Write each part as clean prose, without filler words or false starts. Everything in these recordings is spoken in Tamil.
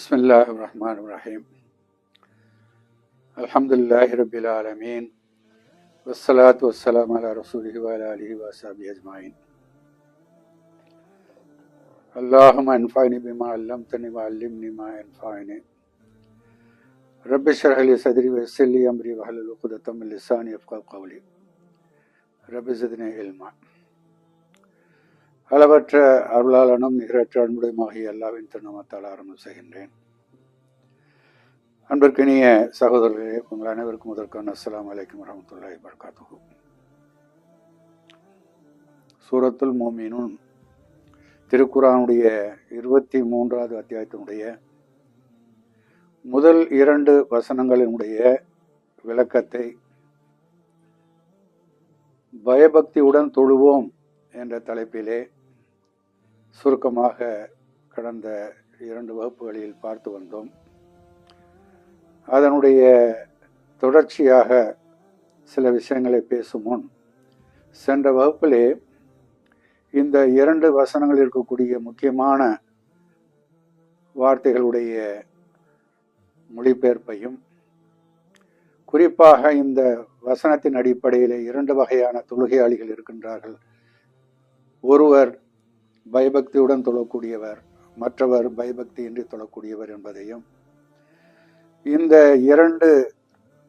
Bismillahirrahmanirrahim. Alhamdulillahi Rabbil Alameen. Wassalatu wassalamu ala rasulihi wa ala alihi wa sahbihi ajma'in. Allahumma anfa'ni bima 'allamtani wa 'allimni ma yanfa'uni. Rabbi shrah li sadri wa yassir li amri wa hlul 'uqdatam min lisani yafqahu qawli. Rabbi zidni ilma. அளவற்ற அருளாளனும் நிகரற்ற அன்புடையமாகிய அல்லாஹ்வின் திருநாமத்தால் ஆரம்பம் செய்கின்றேன். அன்பிற்கினிய சகோதரர்களே, உங்கள் அனைவருக்கும் முதற்கான அஸ்ஸலாமு அலைக்கும் வரஹ்மத்துல்லாஹி வபரகாத்துஹு. சூரத்துல் மூமினூன் திருக்குர்ஆனுடைய 23வது அத்தியாயத்தினுடைய முதல் 2 வசனங்களினுடைய விளக்கத்தை பயபக்தியுடன் தொழுவோம் என்ற தலைப்பிலே சுருக்கமாக கடந்த 2 வகுப்புகளில் பார்த்து வந்தோம். அதனுடைய தொடர்ச்சியாக சில விஷயங்களை பேசும் முன் சென்ற வகுப்பிலே இந்த 2 வசனங்கள் இருக்கக்கூடிய முக்கியமான வார்த்தைகளுடைய மொழிபெயர்ப்பையும், குறிப்பாக இந்த வசனத்தின் அடிப்படையிலே 2 வகையான தொழுகையாளிகள் இருக்கின்றார்கள். ஒருவர் பயபக்தியுடன் தொழக்கூடியவர், மற்றவர் பயபக்தியின்றி தொழக்கூடியவர் என்பதையும், இந்த 2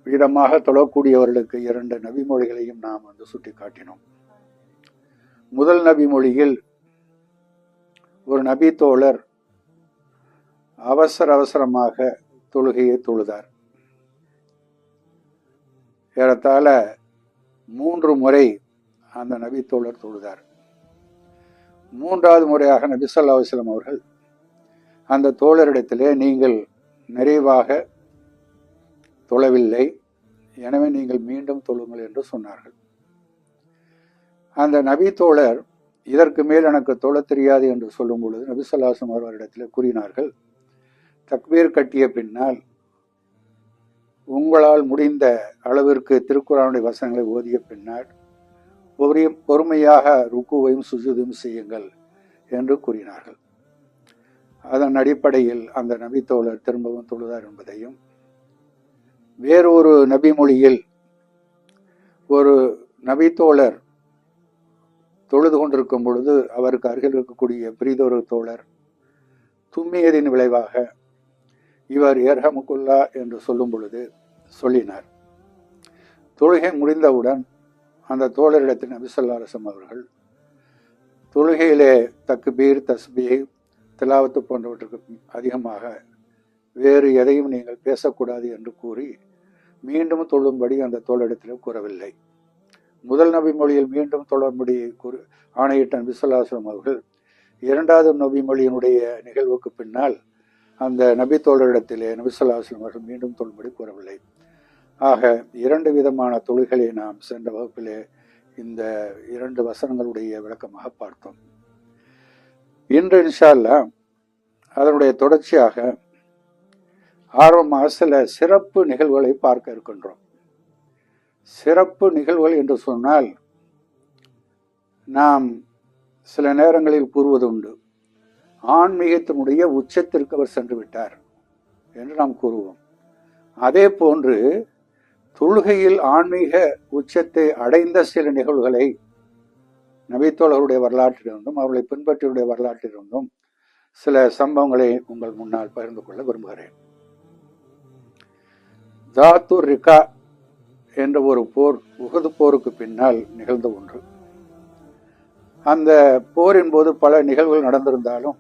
விதமாக தொழக்கூடியவர்களுக்கு 2 நபிமொழிகளையும் நாம் சுட்டி காட்டினோம். முதல் நபிமொழியில் ஒரு நபி தோழர் அவசரமாக தொழுகையை தொழுதார். ஏறத்தாழ 3 முறை அந்த நபி தோழர் தொழுதார். 3வது முறையாக நபி ஸல்லல்லாஹு அலைஹி வஸல்லம் அவர்கள் அந்த தோழரிடத்திலே, நீங்கள் நிறைவாக தொழவில்லை, எனவே நீங்கள் மீண்டும் தொழுங்கள் என்று சொன்னார்கள். அந்த நபி தோழர் இதற்கு மேல் எனக்கு தொழத் தெரியாது என்று சொல்லும் பொழுது நபி ஸல்லல்லாஹு அலைஹி வஸல்லம் அவர்களிடத்திலே கூறினார்கள், தக்பீர் கட்டிய பின்னால் உங்களால் முடிந்த அளவிற்கு திருக்குர்ஆனுடைய வசனங்களை ஓதிய பின்னால் பொறுமையாக ருக்குவையும் சுஜூதையும் செய்யுங்கள் என்று கூறினார்கள். அதன் அடிப்படையில் அந்த நபி தோழர் திரும்பவும் தொழுதார் என்பதையும், வேறொரு நபி மொழியில் ஒரு நபி தோழர் தொழுது கொண்டிருக்கும் பொழுது அவருக்கு அருகில் இருக்கக்கூடிய பிரிதொரு தோழர் தும்மியதின் விளைவாக இவர் யர்ஹமுக்குல்லா என்று சொல்லும் பொழுது சொல்லினார். தொழுகை முடிந்தவுடன் அந்த தோழரிடத்தில் நபி ஸல்லல்லாஹு அலைஹி வஸல்லம் அவர்கள் தொழுகையிலே தக்பீர், தஸ்பீஹ், திலாவத்து போன்றவற்றுக்கு அதிகமாக வேறு எதையும் நீங்கள் பேசக்கூடாது என்று கூறி மீண்டும் தொழும்படி அந்த தோழரிடத்தில் கூறவில்லை. முதல் நபி மொழியில் மீண்டும் தொழும்படி ஆணையிட்ட நபி ஸல்லல்லாஹு அலைஹி வஸல்லம் அவர்கள் 2வது நபி மொழியினுடைய நிகழ்வுக்கு பின்னால் அந்த நபி தோழரிடத்திலே நபி ஸல்லல்லாஹு அலைஹி வஸல்லம் அவர்கள் மீண்டும் தொழும்படி கூறவில்லை. ஆக 2 விதமான தொழுகைகளை நாம் சென்ற வகுப்பிலே இந்த 2 வசனங்களுடைய விளக்கமாக பார்த்தோம். இன்று இன்ஷா அல்லாஹ் அதனுடைய தொடர்ச்சியாக ஆர்வமாக சில சிறப்பு நிகழ்வுகளை பார்க்க இருக்கின்றோம். சிறப்பு நிகழ்வுகள் என்று சொன்னால் நாம் சில நேரங்களில் கூறுவது உண்டு, ஆன்மீகத்தினுடைய உச்சத்திற்கு அவர் சென்று விட்டார் என்று நாம் கூறுவோம். அதே போன்று தொழுகையில் ஆன்மீக உச்சத்தை அடைந்த சில நிகழ்வுகளை நபித்தோழருடைய வரலாற்றிலிருந்தும் அவர்களை பின்பற்றியுடைய வரலாற்றிலிருந்தும் சில சம்பவங்களை உங்கள் முன்னால் பகிர்ந்து கொள்ள விரும்புகிறேன். தாத்துர் ரிகா என்ற ஒரு போர் உஹது போருக்கு பின்னால் நிகழ்ந்த ஒன்று. அந்த போரின் போது பல நிகழ்வுகள் நடந்திருந்தாலும்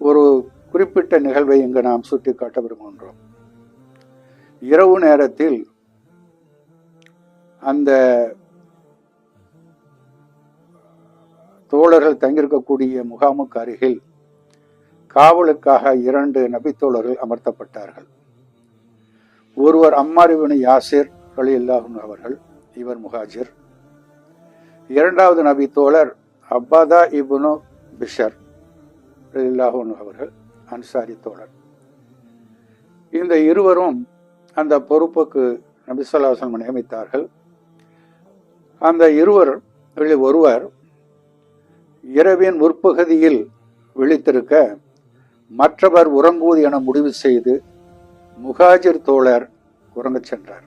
ஒரு குறிப்பிட்ட நிகழ்வை இங்கு நாம் சுட்டி காட்ட விரும்புகின்றோம். இரவு நேரத்தில் அந்த தோழர்கள் தங்கியிருக்கக்கூடிய முகாமுக்கு அருகில் காவலுக்காக 2 நபித்தோழர்கள் அமர்த்தப்பட்டார்கள். ஒருவர் அம்மார் இப்னு யாசிர் ரலியல்லாஹு அன்ஹு அவர்கள், இவர் முஹாஜிர். 2வது நபி தோழர் அப்பாதா இப்னு பிஷர் ரலியல்லாஹு அன்ஹு அவர்கள், அன்சாரி தோழர். இந்த இருவரும் அந்த பொறுப்புக்கு நபி ஸல்லல்லாஹு அலைஹி வஸல்லம் நியமித்தார்கள். அந்த இருவரில் ஒருவர் இரவின் முற்பகுதியில் விழித்திருக்க, மற்றவர் உறங்குவது என முடிவு செய்து முஹாஜிர் தோழர் உறங்கச் சென்றார்.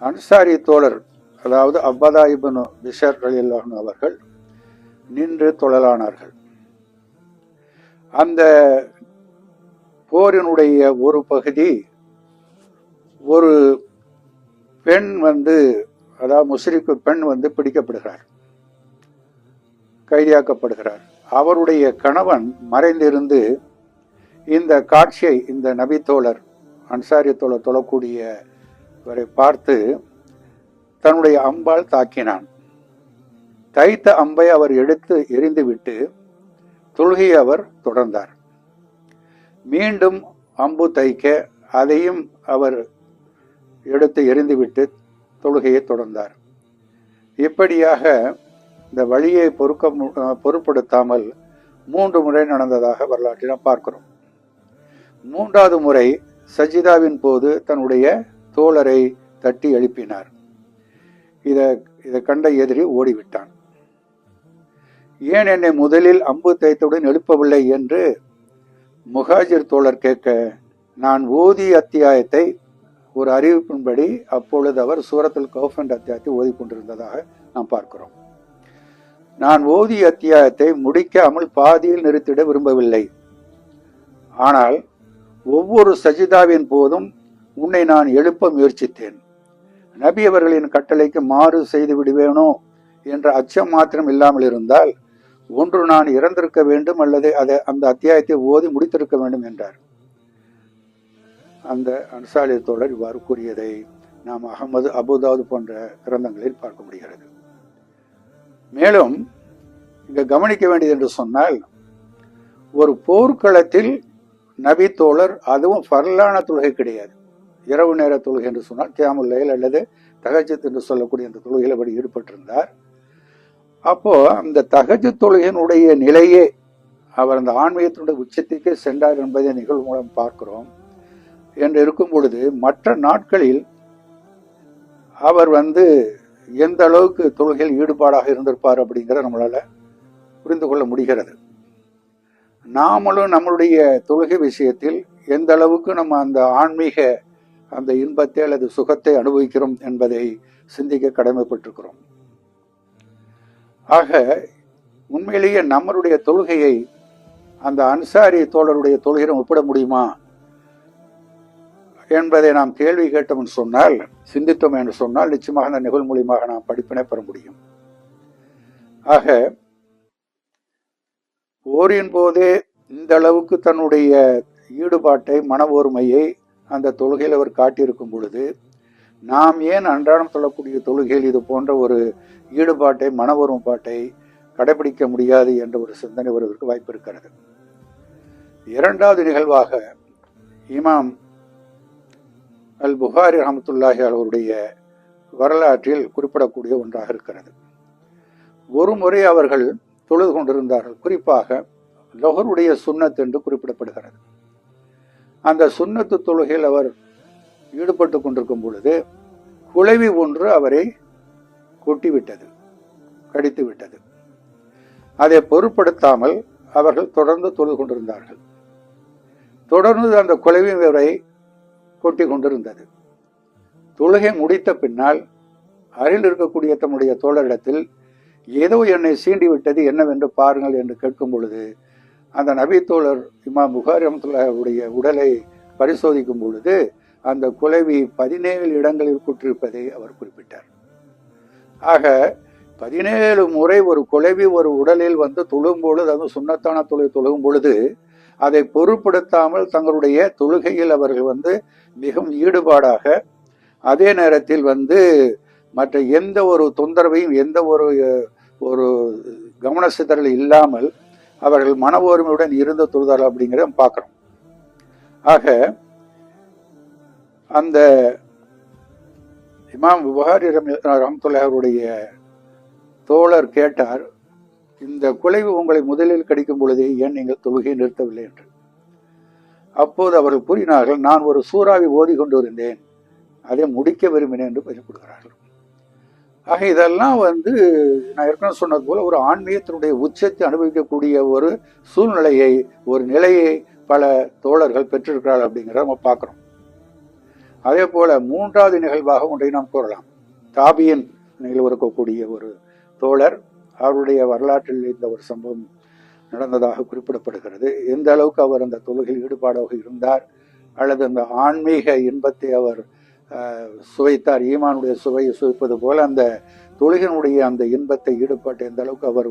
அன்சாரி தோழர், அதாவது அப்பாதா இப்னு பிஷர் ரலியல்லாஹு அவர்கள் நின்று தொழலானார்கள். அந்த போரினுடைய ஒரு பகுதி, ஒரு பெண் அதாவது முஸ்லிக்கு பெண் பிடிக்கப்படுகிறார், கைதியாக்கப்படுகிறார். அவருடைய கணவன் மறைந்திருந்து இந்த காட்சியை இந்த நபி தோழர் அன்சாரி தோழர் தொழக்கூடியவரை பார்த்து தன்னுடைய அம்பால் தாக்கினான். தைத்த அம்பை அவர் எடுத்து எறிந்துவிட்டு தொழுகையை அவர் தொடர்ந்தார். மீண்டும் அம்பு தைக்க அதையும் அவர் எடுத்து எறிந்துவிட்டு தொழுகையை தொடர்ந்தார். இப்படியாக இந்த வழியை பொருட்படுத்தாமல் 3 முறை நடந்ததாக வரலாற்றில் நாம் பார்க்கிறோம். 3வது முறை சஜிதாவின் போது தன்னுடைய தோழரை தட்டி எழுப்பினார். இதை கண்ட எதிரி ஓடிவிட்டான். ஏன் என்னை முதலில் அம்பு தைத்தவுடன் எழுப்பவில்லை என்று முஹாஜிர் தோழர் கேட்க, நான் ஓதிய அத்தியாயத்தை ஒரு அறிவிப்பின்படி அப்பொழுது அவர் சூரத்துல் கௌஃப் என்ற அத்தியாயத்தை ஓதிக்கொண்டிருந்ததாக நாம் பார்க்கிறோம். நான் ஓதிய அத்தியாயத்தை முடிக்காமல் பாதியில் நிறுத்திட விரும்பவில்லை. ஆனால் ஒவ்வொரு சஜிதாவின் போதும் உன்னை நான் எழுப்ப முயற்சித்தேன். நபி அவர்களின் கட்டளைக்கு மாறு செய்து விடுவேனோ என்ற அச்சம் மாத்திரம் இல்லாமல் இருந்தால் ஒன்று நான் இறந்திருக்க வேண்டும் அல்லது அந்த அத்தியாயத்தை ஓதி முடித்திருக்க வேண்டும் என்றார். அந்த அன்சாரி தோழர் இவ்வாறு கூறியதை நாம் அகமது, அபுதாவுத் போன்ற கிரந்தங்களில் பார்க்க முடிகிறது. மேலும் இங்க கவனிக்க வேண்டியது என்று சொன்னால், ஒரு போர்க்களத்தில் நபி தோழர், அதுவும் ஃபர்லான தொழுகை கிடையாது, இரவு நேர தொழுகை என்று சொன்னால் கியாமுல் லைல் அல்லது தஹஜ்ஜுத் என்று சொல்லக்கூடிய அந்த தொழுகையில் அப்படி ஈடுபட்டிருந்தார். அப்போ அந்த தஹஜ்ஜுத் தொழுகையினுடைய நிலையே அவர் அந்த ஆன்மீகத்தினுடைய உச்சத்திற்கே சென்றார் என்பதை நிகழ்வு மூலம் பார்க்கிறோம். என்று இருக்கும் பொழுது மற்ற நாட்களில் அவர் எந்த அளவுக்கு தொழுகையில் ஈடுபாடாக இருந்திருப்பார் அப்படிங்கிற நம்மளால புரிந்து கொள்ள முடிகிறது. நாமளும் நம்மளுடைய தொழுகை விஷயத்தில் எந்த அளவுக்கு நம்ம அந்த ஆன்மீக அந்த இன்பத்தை அல்லது சுகத்தை அனுபவிக்கிறோம் என்பதை சிந்திக்க கடமைப்பட்டிருக்கிறோம். ஆக உண்மையிலேயே நம்மளுடைய தொழுகையை அந்த அன்சாரி தோழருடைய தொழுகையிடம் ஒப்பிட முடியுமா என்பதை நாம் கேள்வி கேட்டோம் என்று சொன்னால், சிந்தித்தோம் என்று சொன்னால் நிச்சயமாக அந்த நிகழ்வு மூலியமாக நாம் படிப்பினை பெற முடியும். ஆக போரின் போதே இந்த அளவுக்கு தன்னுடைய ஈடுபாட்டை, மன ஒருமையை அந்த தொழுகையில் அவர் காட்டியிருக்கும் பொழுது, நாம் ஏன் அன்றாடம் சொல்லக்கூடிய தொழுகையில் இது போன்ற ஒரு ஈடுபாட்டை, மன ஒருமைப்பாட்டை கடைபிடிக்க முடியாது என்ற ஒரு சிந்தனை வருவதற்கு வாய்ப்பு இருக்கிறது. 2வது நிகழ்வாக இமாம் அல் புகாரி ரஹ்மத்துல்லாஹி அவருடைய வரலாற்றில் குறிப்பிடக்கூடிய ஒன்றாக இருக்கிறது. ஒரு முறை அவர்கள் தொழுது கொண்டிருந்தார்கள். குறிப்பாக லொஹருடைய சுன்னத் என்று குறிப்பிடப்படுகிறது. அந்த சுன்னத்து தொழுகையில் அவர் ஈடுபட்டு கொண்டிருக்கும் பொழுது குளவி ஒன்று அவரை கொட்டிவிட்டது, கடித்து விட்டது. அதை பொருட்படுத்தாமல் அவர்கள் தொடர்ந்து தொழுது கொண்டிருந்தார்கள். தொடர்ந்து அந்த குளவி அவரை கொட்டி கொண்டிருந்தது. தொழுகை முடித்த பின்னால் அருகில் இருக்கக்கூடிய தம்முடைய தோழரிடத்தில் ஏதோ என்னை சீண்டி விட்டது, என்னவென்று பாருங்கள் என்று கேட்கும் பொழுது அந்த நபி தோழர் இமாம் புகாரி ரஹ்மத்துல்லாஹியுடைய உடலை பரிசோதிக்கும் பொழுது அந்த குளவி 17 இடங்களில் கொட்டிருப்பதை அவர் குறிப்பிட்டார். ஆக 17 முறை ஒரு குளவி ஒரு உடலில் தொழும் பொழுது, அது சுன்னத்தான தொழுகை தொழுகும் பொழுது அதை பொருட்படுத்தாமல் தங்களுடைய தொழுகையில் அவர்கள் மிகவும் ஈடுபாடாக, அதே நேரத்தில் மற்ற எந்த ஒரு தொந்தரவையும், எந்த ஒரு கவன சிதறல் இல்லாமல் அவர்கள் மன ஓர்மையுடன் இருந்து தொழுதார்கள் அப்படிங்கிறத பார்க்கிறோம். ஆக அந்த இமாம் புகாரி ரஹ்மத்துல்லாஹி அவருடைய தோழர் கேட்டார், இந்த குலைவு உங்களை முதலில் கடிக்கும் பொழுதே ஏன் நீங்கள் தொழுகையை நிறுத்தவில்லை என்று. அப்போது அவர்கள் கூறினார்கள், நான் ஒரு சூறாவை ஓதி கொண்டு இருந்தேன், அதை முடிக்க விரும்பினேன் என்று பதில் கொடுக்கிறார்கள். ஆக இதெல்லாம் நான் ஏற்கனவே சொன்னது போல ஒரு ஆன்மீகத்தினுடைய உச்சத்தை அனுபவிக்கக்கூடிய ஒரு சூழ்நிலையை, ஒரு நிலையை பல தோழர்கள் பெற்றிருக்கிறார்கள் அப்படிங்கிறத நம்ம பார்க்கிறோம். அதே போல மூன்றாவது நிகழ்வாக ஒன்றை நாம் கூறலாம். தாபியன் நிகழ்வு இருக்கக்கூடிய ஒரு தோழர், அவருடைய வரலாற்றில் இந்த ஒரு சம்பவம் நடந்ததாக குறிப்பிடப்படுகிறது. எந்த அளவுக்கு அவர் அந்த தொழுகையில் ஈடுபாடாக இருந்தார், அல்லது அந்த ஆன்மீக இன்பத்தை அவர் சுவைத்தார், ஈமானுடைய சுவையை சுவைப்பது போல அந்த தொழுகையினுடைய அந்த இன்பத்தை ஈடுபாட்டை எந்த அளவுக்கு அவர்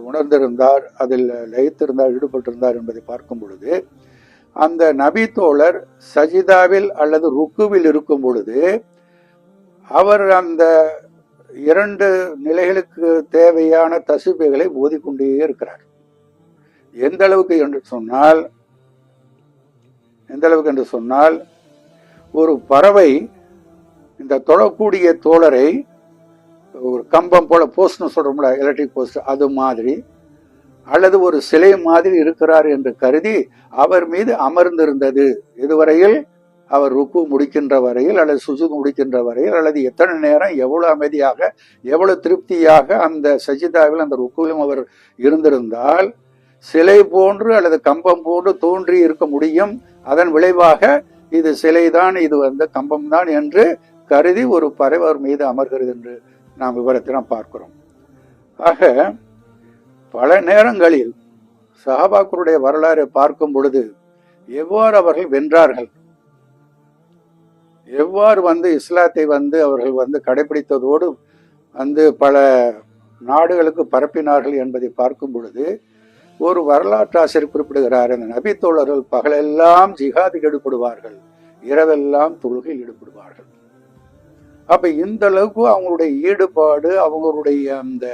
உணர்ந்திருந்தார், அதில் லயித்திருந்தார், ஈடுபட்டிருந்தார் என்பதை பார்க்கும் பொழுது, அந்த நபி தோழர் சஜிதாவில் அல்லது ருக்குவில் இருக்கும் பொழுது அவர் அந்த 2 நிலைகளுக்கு தேவையான தஸ்பீஹ்களை ஓதிக்கொண்டே இருக்கிறார். எந்த அளவுக்கு என்று சொன்னால் ஒரு பறவை இந்த தொழக்கூடிய தோழரை ஒரு கம்பம் போல போஸ்ட்னு சொல்றோம்ல, எலக்ட்ரிக் போஸ்ட், அது மாதிரி அல்லது ஒரு சிலை மாதிரி இருக்கிறார் என்று கருதி அவர் மீது அமர்ந்திருந்தது. இதுவரையில் அவர் ருக்கு முடிக்கின்ற வரையில் அல்லது சுஜூத் முடிக்கின்ற வரையில், அல்லது எத்தனை நேரம் எவ்வளவு அமைதியாக எவ்வளவு திருப்தியாக அந்த சஜிதாவில் அந்த ருக்குவிலும் அவர் இருந்திருந்தால் சிலை போன்று அல்லது கம்பம் போன்று தோன்றி இருக்க முடியும். அதன் விளைவாக இது சிலைதான், இது கம்பம் தான் என்று கருதி ஒரு பறவை அவர் மீது அமர்கிறது என்று நாம் விவரத்தை நாம் பார்க்கிறோம். ஆக பல நேரங்களில் சஹாபாக்களுடைய வரலாறை பார்க்கும் பொழுது எவ்வாறு அவர்கள் வென்றார்கள், எவ்வாறு இஸ்லாத்தை அவர்கள் கடைபிடித்ததோடு பல நாடுகளுக்கு பரப்பினார்கள் என்பதை பார்க்கும் பொழுது ஒரு வரலாற்று ஆசிரியர் குறிப்பிடுகிறார், அந்த நபி தோழர்கள் பகலெல்லாம் ஜிஹாதில் ஈடுபடுவார்கள், இரவெல்லாம் தொழுகையில் ஈடுபடுவார்கள். அப்ப இந்த அளவுக்கு அவங்களுடைய ஈடுபாடு, அவங்களுடைய அந்த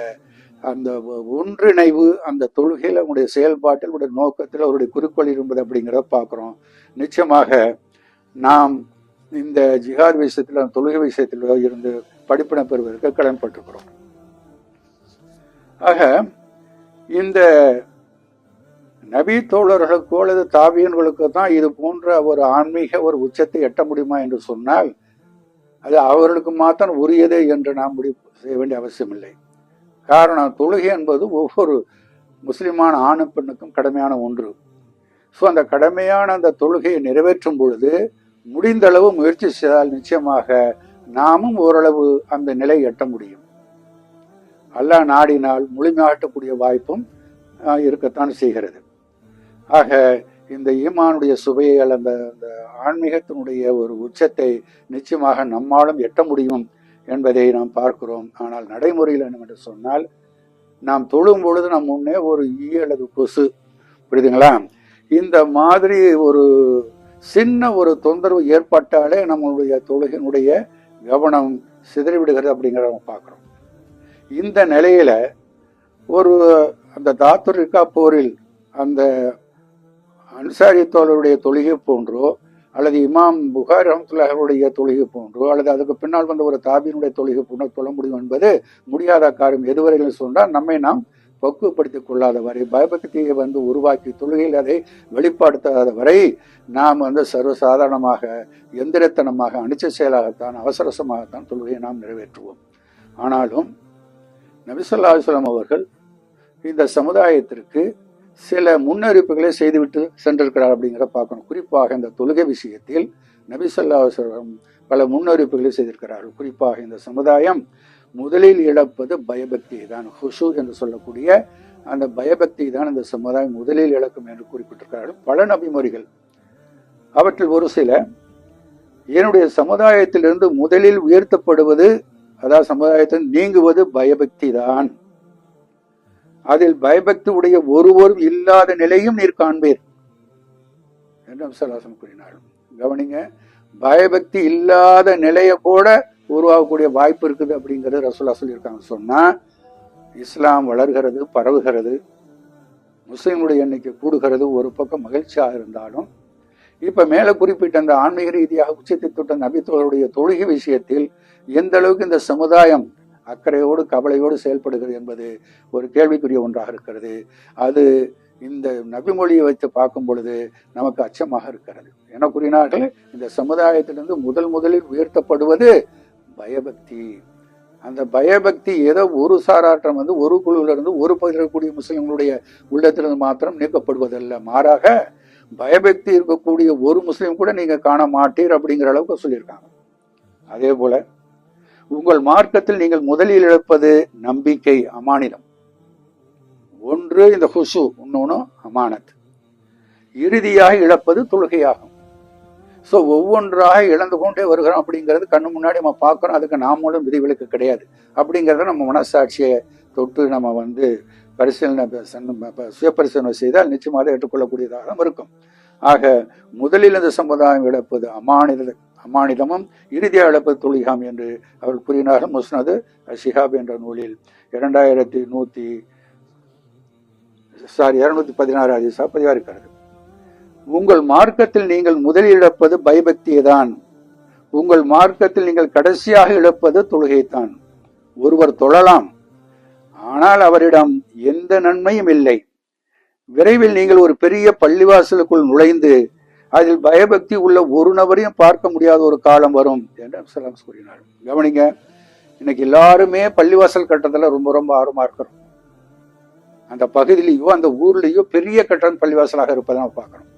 அந்த ஒன்றிணைவு அந்த தொழுகையில், அவங்களுடைய செயல்பாட்டில், அவருடைய நோக்கத்தில், அவருடைய குறிக்கோள் இருப்பது அப்படிங்கிறத பார்க்கிறோம். நிச்சயமாக நாம் இந்த ஜிஹாத் விஷயத்தில், தொழுகை விஷயத்தில் இருந்து படிப்பினை பெறுவதற்கு கடன்பட்டிருக்கிறோம். ஆக இந்த நபி தோழர்களுக்கோ அல்லது தாபியன்களுக்கு தான் இது போன்ற ஒரு ஆன்மீக ஒரு உச்சத்தை எட்ட முடியுமா என்று சொன்னால் அது அவர்களுக்கு மாத்திரம் உரியது என்று நாம் முடிவு செய்ய வேண்டிய அவசியம் இல்லை. காரணம், தொழுகை என்பது ஒவ்வொரு முஸ்லிமான ஆணு பெண்ணுக்கும் கடமையான ஒன்று. ஸோ அந்த கடமையான அந்த தொழுகையை நிறைவேற்றும் பொழுது முடிந்த அளவு முயற்சி செய்தால் நிச்சயமாக நாமும் ஓரளவு அந்த நிலை எட்ட முடியும். அல்லாஹ் நாடினால் முழுமையாட்டக்கூடிய வாய்ப்பும் இருக்கத்தான் செய்கிறது. ஆக இந்த ஈமானுடைய சுவையை அந்த ஆன்மீகத்தினுடைய ஒரு உச்சத்தை நிச்சயமாக நம்மாலும் எட்ட முடியும் என்பதை நாம் பார்க்கிறோம். ஆனால் நடைமுறையில் என்னவென்று சொன்னால், நாம் தொழும் பொழுது நம் முன்னே ஒரு ஈ அல்லது கொசு, புரியுதுங்களா, இந்த மாதிரி ஒரு சின்ன ஒரு தொந்தரவு ஏற்பட்டாலே நம்மளுடைய தொழுகையினுடைய கவனம் சிதறிவிடுகிறது அப்படிங்கிறத நம்ம பார்க்கிறோம். இந்த நிலையில ஒரு அந்த தாத்துர் ரிக்கா போரில் அந்த அன்சாரி தோழருடைய தொழுகை போன்றோ அல்லது இமாம் புகாரி ரஹ்மத்துல்லாஹிடைய தொழுகை போன்றோ அல்லது அதுக்கு பின்னால் ஒரு தாபியினுடைய தொழுகை போன்றோ சொல்ல முடியும் என்பது முடியாத காரியம். எதுவரையில் சொன்னால் நம்மை நாம் பக்குவப்படுத்திக் கொள்ளாத வரை, பயபக்தியை உருவாக்கி தொழுகையில் அதை வெளிப்படுத்தாத வரை நாம் சர்வசாதாரணமாக எந்திரத்தனமாக அனிச்ச செயலாகத்தான் அவசரமாகத்தான் தொழுகையை நாம் நிறைவேற்றுவோம். ஆனாலும் நபி ஸல்லல்லாஹு அலைஹி வஸல்லம் அவர்கள் இந்த சமுதாயத்திற்கு சில முன்னறிவிப்புகளை செய்துவிட்டு சென்றிருக்கிறார் அப்படிங்கிற பார்க்கணும். குறிப்பாக இந்த தொழுகை விஷயத்தில் நபி ஸல்லல்லாஹு அலைஹி வஸல்லம் பல முன்னறிவிப்புகளை செய்திருக்கிறார்கள். குறிப்பாக இந்த சமுதாயம் முதலில் இழப்பது பயபக்தியை தான், ஹுஷு என்று சொல்லக்கூடிய அந்த பயபக்தி தான் இந்த சமுதாயம் முதலில் இழக்கும் என்று குறிப்பிட்டிருக்கிறார்கள் பல நபிமொழிகள். அவற்றில் ஒரு சில, என்னுடைய சமுதாயத்திலிருந்து முதலில் உயர்த்தப்படுவது, அதாவது சமுதாயத்தில் நீங்குவது பயபக்தி தான், அதில் பயபக்தி உடைய ஒருவரும் இல்லாத நிலையும் நீர் காண்பீர் என்று நபிசல்லாசம் கூறினார்கள். கவனிங்க, பயபக்தி இல்லாத நிலையை கூட உருவாகக்கூடிய வாய்ப்பு இருக்குது அப்படிங்கிறது ரசூலா சொல்லியிருக்காங்க. சொன்னா இஸ்லாம் வளர்கிறது, பரவுகிறது, முஸ்லிம்களுடைய எண்ணிக்கை கூடுகிறது, ஒரு பக்கம் மகிழ்ச்சியாக இருந்தாலும் இப்ப மேல குறிப்பிட்ட அந்த ஆன்மீக ரீதியாக உச்சத்தை தொட்ட நபித்தோழருடைய தொழுகை விஷயத்தில் எந்த அளவுக்கு இந்த சமுதாயம் அக்கறையோடு கவலையோடு செயல்படுகிறது என்பது ஒரு கேள்விக்குரிய ஒன்றாக இருக்கிறது. அது இந்த நபிமொழியை வைத்து பார்க்கும் பொழுது நமக்கு அச்சமாக இருக்கிறது. என கூறினார்கள், இந்த சமுதாயத்திலிருந்து முதலில் உயர்த்தப்படுவது பயபக்தி, அந்த பயபக்தி ஏதோ ஒரு சாராட்டம் வந்து ஒரு குழுவில இருந்து ஒரு பகுதியில் இருக்கக்கூடிய முஸ்லிம்களுடைய உள்ளத்திலிருந்து மாத்திரம் நீக்கப்படுவதல்ல, மாறாக பயபக்தி இருக்கக்கூடிய ஒரு முஸ்லீம் கூட நீங்க காண மாட்டீர் அப்படிங்கிற அளவுக்கு சொல்லியிருக்காங்க. அதே போல உங்கள் மார்க்கத்தில் நீங்கள் முதலில் இழப்பது நம்பிக்கை, அமானிதம். ஒன்று இந்த ஹுசு, இன்னொன்னு அமானத். இறுதியாக இழப்பது தொழுகையாகும். ஸோ ஒவ்வொன்றாக இழந்து கொண்டே வருகிறோம் அப்படிங்கிறது கண்ணு முன்னாடி நம்ம பார்க்குறோம். அதுக்கு நாமளும் விதிவிலக்கு கிடையாது அப்படிங்கிறத நம்ம மனசாட்சியை தொட்டு நம்ம வந்து பரிசீலனை சுய பரிசீலனை செய்தால் நிச்சயமாக ஏற்றுக்கொள்ளக்கூடியதாக இருக்கும். ஆக முதலில் இந்த சமுதாயம் இழப்பது அமானிதமும் இறுதியாக இழப்பது தொழுகாம் என்று அவர்கள் கூறினார்கள். முஸ்னது ஷிஹாப் என்ற நூலில் 216 ஹதீஸா பதிவாக இருக்கிறது. உங்கள் மார்க்கத்தில் நீங்கள் முதலில் இழப்பது பயபக்தியைதான், உங்கள் மார்க்கத்தில் நீங்கள் கடைசியாக இழப்பது தொழுகைத்தான். ஒருவர் தொழலாம், ஆனால் அவரிடம் எந்த நன்மையும் இல்லை. விரைவில் நீங்கள் ஒரு பெரிய பள்ளிவாசலுக்குள் நுழைந்து அதில் பயபக்தி உள்ள ஒரு நபரையும் பார்க்க முடியாத ஒரு காலம் வரும் என்று சலாம் கூறினார். கவனிங்க, இன்னைக்கு எல்லாருமே பள்ளிவாசல் கட்டத்துல ரொம்ப ரொம்ப ஆர்வமா இருக்கிறோம். அந்த பகுதியிலேயோ அந்த ஊர்லேயோ பெரிய கட்டணம் பள்ளிவாசலாக இருப்பதை நம்ம பார்க்கணும்.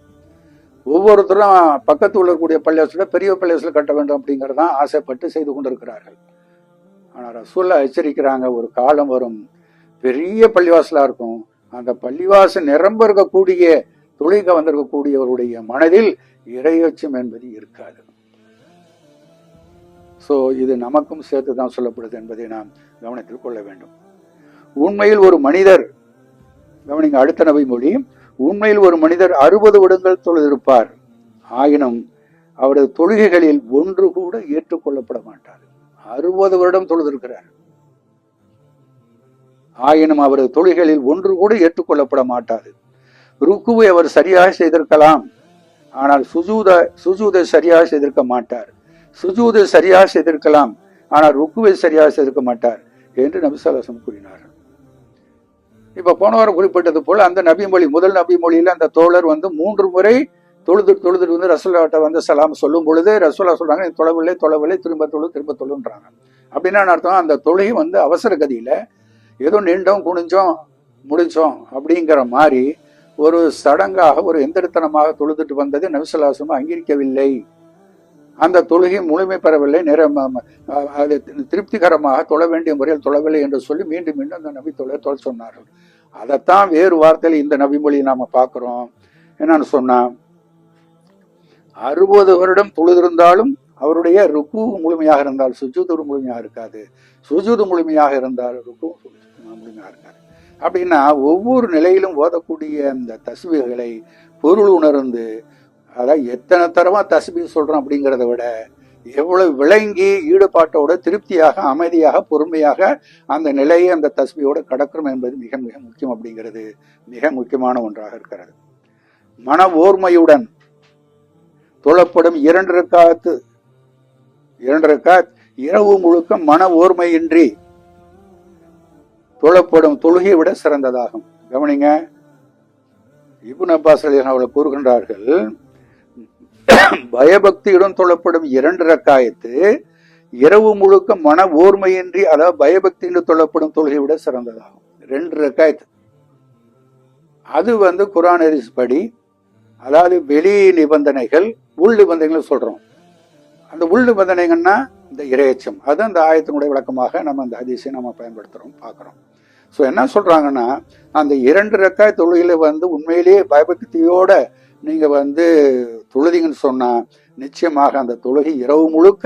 ஒவ்வொருத்தரும் பக்கத்து உள்ளக்கூடிய பள்ளிவாசல பெரிய பள்ளிவாசல் கட்ட வேண்டும் அப்படிங்கிறதான் ஆசைப்பட்டு செய்து கொண்டிருக்கிறார்கள். ஆனால் ரசூலுல்லாஹ் எச்சரிக்கிறாங்க, ஒரு காலம் வரும் பெரிய பள்ளிவாசலா இருக்கும், அந்த பள்ளிவாசல் நிரம்ப இருக்கக்கூடிய தொழுகை வந்திருக்கக்கூடியவருடைய மனதில் இறையச்சம் என்பது இருக்காது. சோ இது நமக்கும் சேர்த்து தான் சொல்லப்படுது என்பதை நாம் கவனத்தில் கொள்ள வேண்டும். உண்மையில் ஒரு மனிதர், கவனிங்க அடுத்த நபி மொழி, உண்மையில் ஒரு மனிதர் 60 வருடங்கள் தொழுதிருப்பார், ஆயினும் அவரது தொழுகைகளில் ஒன்று கூட ஏற்றுக்கொள்ளப்பட மாட்டார். 60 வருடம் தொழுதிருக்கிறார், ஆயினும் அவரது தொழுகைகளில் ஒன்று கூட ஏற்றுக்கொள்ளப்பட மாட்டாது. ருக்குவை அவர் சரியாக செய்திருக்கலாம், ஆனால் சுஜூதை சரியாக செய்திருக்க மாட்டார். சுஜூதை சரியாக செய்திருக்கலாம், ஆனால் ருக்குவை சரியாக செய்திருக்க மாட்டார் என்று நபி ஸல்லல்லாஹு அலைஹி வஸல்லம் கூறினார்கள். இப்ப போன வாரம் குறிப்பிட்டது போல அந்த நபி மொழி, முதல் நபி மொழியில அந்த தோழர் வந்து 3 முறை தொழுது வந்து ரசூலுல்லாஹ்ட்ட வந்து சலாம் சொல்லும் பொழுது ரசூலுல்லாஹ் சொல்றாங்க, தொழவில்லை திரும்ப தொழுன்றாங்க. அப்படின்னா அர்த்தம், அந்த தொழுகை வந்து அவசர கதியில ஏதோ நின்றோம் குனிஞ்சோம் முடிஞ்சோம் அப்படிங்கிற மாதிரி ஒரு சடங்காக ஒரு எந்திரத்தனமாக தொழுதுட்டு வந்தது நபி ஸல்லல்லாஹு அலைஹி வஸல்லம் அங்கீகரிக்கவில்லை. அந்த தொழுகை முழுமை பெறவில்லை, அது திருப்திகரமாக தொழ வேண்டிய முறையில் தொழவில்லை என்று சொல்லி மீண்டும் மீண்டும் அந்த நபி தொழ சொன்னார்கள். அதைத்தான் வேறு வார்த்தையில் இந்த நபி மொழியை நாம பார்க்கிறோம். என்னன்னு சொன்னா, 60 வருடம் தொழுதிருந்தாலும் அவருடைய ருக்கு முழுமையாக இருந்தால் சுஜூது முழுமையாக இருக்காது, சுஜூது முழுமையாக இருந்தால் ருக்கு முழுமையாக இருக்காது. அப்படின்னா ஒவ்வொரு நிலையிலும் ஓதக்கூடிய அந்த தஸ்பீஹ்களை பொருள் உணர்ந்து, அதாவது எத்தனை தரமா தஸ்பீஹ் சொல்றோம் அப்படிங்கிறத விட எவ்வளவு விளங்கி ஈடுபாட்டோட திருப்தியாக அமைதியாக பொறுமையாக அந்த நிலையை அந்த தஸ்பீஹோட கடக்கிறோம் என்பது மிக மிக முக்கியம் அப்படிங்கிறது மிக முக்கியமான ஒன்றாக இருக்கிறது. மன ஓர்மையுடன் தொழப்படும் 2 ரக்காத் இரவு முழுக்க மன ஓர்மையின்றி தொழப்படும் தொழுகையை விட சிறந்ததாகும். கவனிங்க, இப்னு அப்பாஸ் ரலியல்லாஹு அன்ஹு கூறுகின்றார்கள், பயபக்தியுடன் தொழப்படும் 2 ரக்காயத்து இரவு முழுக்க மன ஓர்மையின்றி, அதாவது பயபக்தியுடன் தொழப்படும் தொழுகையை விட சிறந்ததாகும். 2 ரக்காயத்து அது வந்து குர்ஆன் ஹதீஸ் படி, அதாவது வெளி நிபந்தனைகள் உள் நிபந்தனைகள் சொல்றோம். அந்த உள் நிபந்தனைகள்னா இந்த இறையச்சம், அது அந்த ஆயத்தினுடைய விளக்கமாக நம்ம அந்த ஹதீஸை நம்ம பயன்படுத்துறோம் பார்க்கிறோம். ஸோ என்ன சொல்றாங்கன்னா, அந்த 2 ரக்காய் தொழுகையில வந்து உண்மையிலேயே பயபக்தியோட நீங்க வந்து தொழுதிங்கன்னு சொன்னா நிச்சயமாக அந்த தொழுகை இரவு முழுக்க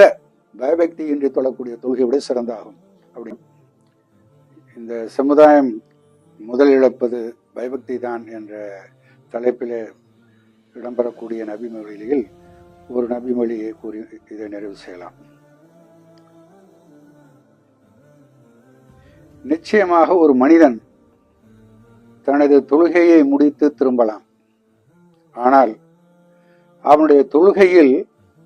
பயபக்தி இன்றி தொழக்கூடிய தொழுகை விட சிறந்தாகும். அப்படி இந்த சமுதாயம் முதல் இழப்பது பயபக்தி தான் என்ற தலைப்பிலே இடம்பெறக்கூடிய நபிமொழியில் ஒரு நபிமொழியை கூறி இதை நிறைவு செய்யலாம். நிச்சயமாக ஒரு மனிதன் தனது தொழுகையை முடித்து திரும்பலாம், ஆனால் அவனுடைய தொழுகையில்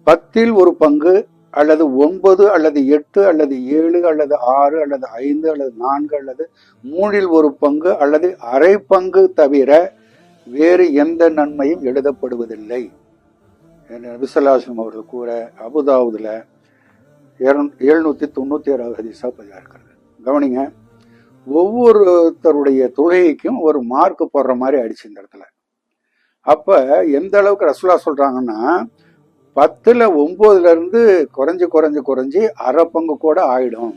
10ல் ஒரு பங்கு அல்லது 9 அல்லது 8 அல்லது 7 அல்லது 6 அல்லது 5 அல்லது 4 அல்லது 3ல் ஒரு பங்கு அல்லது அரை பங்கு தவிர வேறு எந்த நன்மையும் எழுதப்படுவதில்லை என்று நபி ஸல்லல்லாஹு அலைஹி வஸல்லம் அவர்கள் கூற, அபூதாவூதுல 796 ஹதீஸா பதிவா இருக்கிறது. கவனிங்க, ஒவ்வொருத்தருடைய தொழுகைக்கும் ஒரு மார்க் போடுற மாதிரி ஆயிடுச்சு இந்த இடத்துல. அப்ப எந்த அளவுக்கு ரசூலா சொல்றாங்கன்னா 10ல் 9 குறைஞ்சு குறைஞ்சு குறைஞ்சி அரை பங்கு கூட ஆயிடும்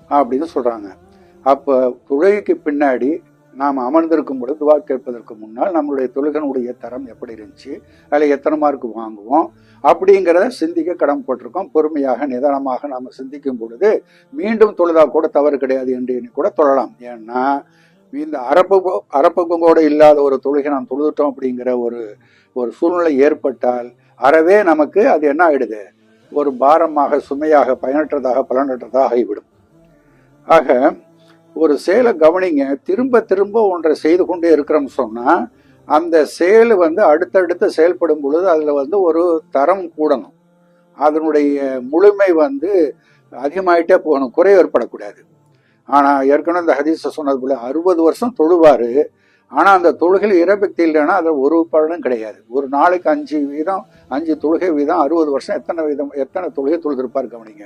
அப்படின்னு சொல்றாங்க. அப்ப தொழுகைக்கு பின்னாடி நாம் அமர்ந்திருக்கும் பொழுது துவா கேட்பதற்கு முன்னால் நம்மளுடைய தொழுகனுடைய தரம் எப்படி இருந்துச்சு, அதில் எத்தனை மார்க் வாங்குவோம் அப்படிங்கிறத சிந்திக்க கடமைப்பட்டிருக்கோம். பொறுமையாக நிதானமாக நாம் சிந்திக்கும் பொழுது மீண்டும் தொழுதா கூட தவறு கிடையாது என்று கூட தொழலாம். ஏன்னா இந்த அரப்பங்கோடு இல்லாத ஒரு தொழுகை நாம் தொழுதுட்டோம் அப்படிங்கிற ஒரு சூழ்நிலை ஏற்பட்டால் அறவே நமக்கு அது என்ன ஆயிடுது, ஒரு பாரமாக, சுமையாக, பயனற்றதாக, பலனற்றதாக ஆகிவிடும். ஆக ஒரு செயலை கவனிங்க, திரும்ப திரும்ப ஒன்றை செய்து கொண்டே இருக்கிறோம்னு சொன்னா அந்த செயல் அடுத்தடுத்து செயல்படும் பொழுது அதுல ஒரு தரம் கூடணும், அதனுடைய முழுமை அதிகமாயிட்டே போகணும், குறை ஏற்படக்கூடாது. ஆனா ஏற்கனவே இந்த ஹதீஸ சொன்னது போல 60 வருஷம் தொழுவாரு, ஆனா அந்த தொழுகையில் இறைபக்தி இல்லைன்னா அது ஒரு பலனும் கிடையாது. ஒரு நாளைக்கு 5 தொழுகை வீதம் 60 வருஷம் எத்தனை தொழுகை தொழுதிருப்பார் கவனிங்க.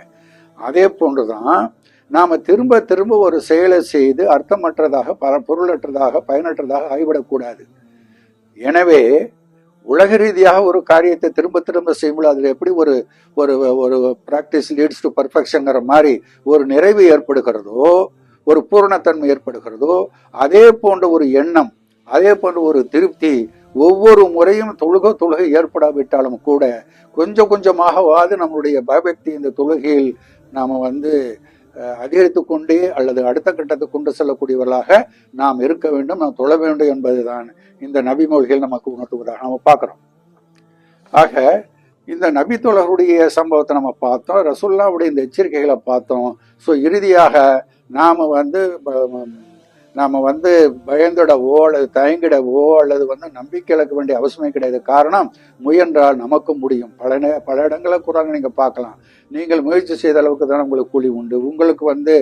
அதே போன்றுதான் நாம திரும்ப திரும்ப ஒரு செயலை செய்து அர்த்தமற்றதாக, பொருளற்றதாக, பயனற்றதாக ஆகிவிடக்கூடாது. எனவே உலக ரீதியாக ஒரு காரியத்தை திரும்ப திரும்ப செய்யும்போது அதுல எப்படி ஒரு ஒரு பிராக்டிஸ் லீட்ஸ் டு பர்ஃபெக்ஷன்ங்கிற மாதிரி ஒரு நிறைவு ஏற்படுகிறதோ, ஒரு பூரணத்தன்மை ஏற்படுகிறதோ, அதே போன்ற ஒரு எண்ணம், அதே போன்ற ஒரு திருப்தி ஒவ்வொரு முறையும் தொழுகை ஏற்படாவிட்டாலும் கூட கொஞ்சம் கொஞ்சமாகவாது நம்மளுடைய பயபக்தி இந்த தொழுகையில் நாம அதிகரித்து கொண்டே அல்லது அடுத்த கட்டத்துக்கு கொண்டு செல்லக்கூடியவர்களாக நாம் இருக்க வேண்டும், நாம் தொழ வேண்டும் என்பதுதான் இந்த நபிமொழிகள் நமக்கு உணர்த்துவதாக நம்ம பார்க்கிறோம். ஆக இந்த நபி தோழருடைய சம்பவத்தை நம்ம பார்த்தோம், ரசூலுல்லாஹ்வுடைய இந்த எச்சரிக்கைகளை பார்த்தோம். ஸோ இறுதியாக நாம பயந்துடவோ அல்லது தயங்கிடவோ அல்லது நம்பிக்கை இழக்க வேண்டிய அவசியமே கிடையாது. காரணம், முயன்றால் நமக்கும் முடியும். பல இடங்களை குரான் நீங்க பார்க்கலாம், நீங்கள் முயற்சி செய்த அளவுக்கு தான் உங்களுக்கு கூலி உண்டு, உங்களுக்கு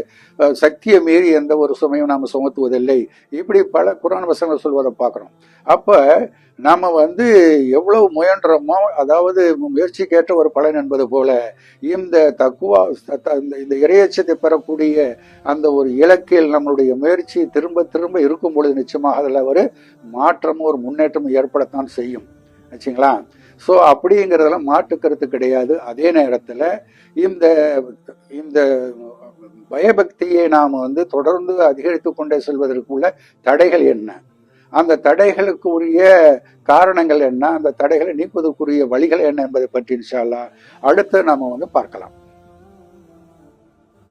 சக்தியை மீறி எந்த ஒரு சுமையும் நாம சுமத்துவதில்லை, இப்படி பல குரான் வசனங்கள் சொல்வதை பார்க்கிறோம். அப்ப நாம எவ்வளவு முயன்றோமோ, அதாவது முயற்சிக்கேற்ற ஒரு பலன் என்பது போல இந்த தக்குவா, இந்த இறையச்சத்தை பெறக்கூடிய அந்த ஒரு இலக்கில் நம்மளுடைய முயற்சி திரும்ப திரும்ப இருக்கும் பொழுது நிச்சயமாக அதுல ஒரு மாற்றமும் ஒரு முன்னேற்றமும் ஏற்படத்தான் செய்யும். ஆச்சுங்களா? ஸோ அப்படிங்கிறதுல மாற்று கருத்து கிடையாது. அதே நேரத்துல இந்த பயபக்தியை நாம் தொடர்ந்து அதிகரித்து கொண்டே செல்வதற்குள்ள தடைகள் என்ன, அந்த தடைகளுக்கு உரிய காரணங்கள் என்ன, அந்த தடைகளை நீக்குவதற்குரிய வழிகள் என்ன என்பதை பற்றி இன்ஷா அல்லாஹ் அடுத்து நாம பார்க்கலாம்.